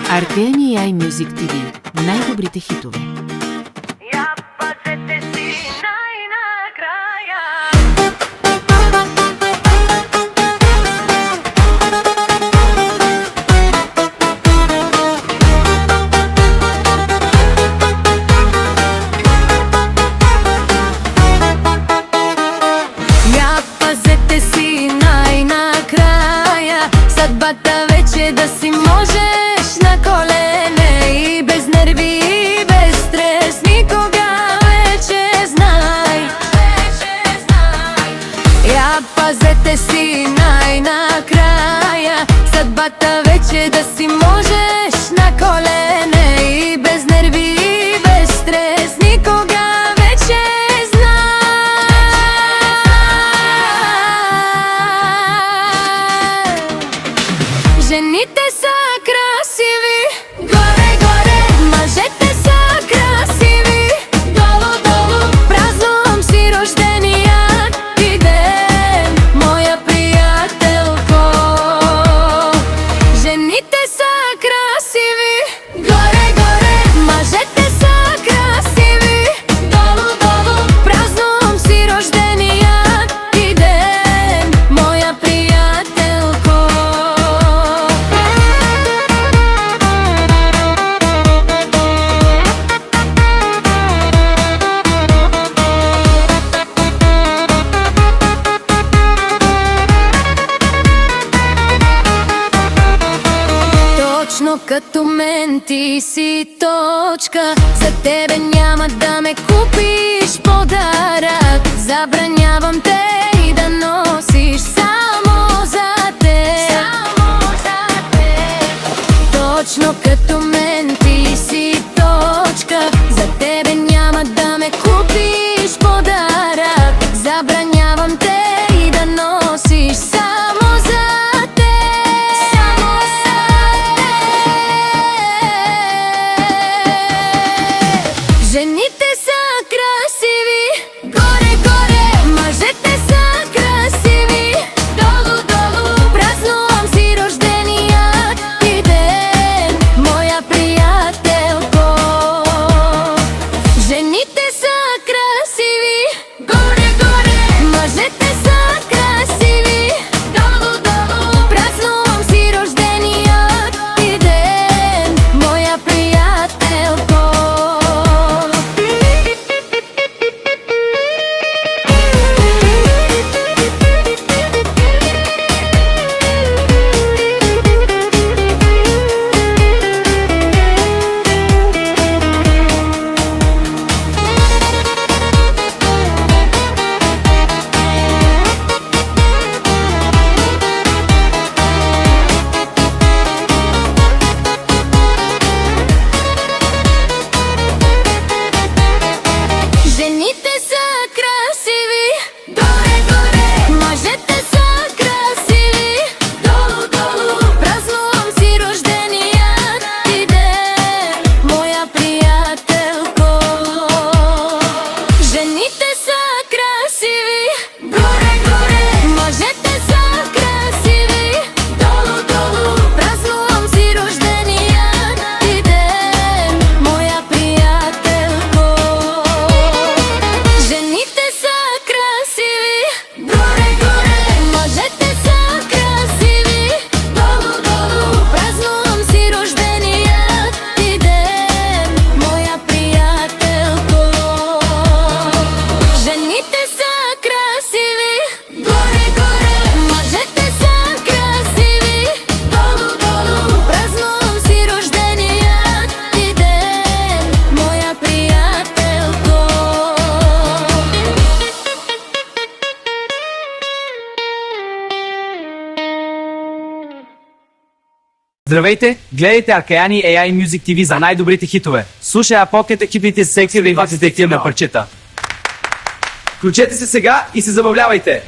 Arkeani AI Music TV. Најдобрите хитове. Садбата вече да си можеш на колене и без нерви и без стрес, никога вече знай. Я пазете си най-накрая, съдбата вече да си можеш на колене и без нерви и без стрес, никога вече жените са красиви, горе-горе, мъжете са красиви, долу-долу, празнувам си рождения ти ден, моя приятелко. Жените са красиви, горе-горе, мъжете са красиви, долу-долу, празнувам си рождения ти ден, моя приятелко. Точно като мен ти си точка, за тебе няма да ме купиш подарък. Забранявам те и да носиш само за теб. Точно като мен ти си точка, за тебе няма да ме купиш подарък. Забранявам те и да носиш само за теб. Жените са красиви, горе-горе, мъжете са красиви, долу-долу, празнувам си рождения ти ден, моя приятелко. Жените са красиви, горе-горе, мъжете са красиви, долу-долу, празнувам си рождения ти ден, моя приятелко. Жените са красиви, горе-горе, мъжете са красиви, долу-долу, празнувам си рождения ти ден, моя приятелко. Жените са красиви, горе-горе, мъжете са красиви, долу-долу, празнувам си рождения ти ден, моя приятелко. Жените са красиви, горе-горе, мъжете са красиви, долу-долу, празнувам си рождения ти ден, моя приятелко. Жените са красиви, горе-горе, мъжете са красиви, долу-долу, празнувам си рождения ти ден, моя приятелко. Здравейте! Гледайте Arkeani AI Music TV за най-добрите хитове. Слушай Апокет екипните секси и 20 на парчета. Включете се сега и се забавлявайте!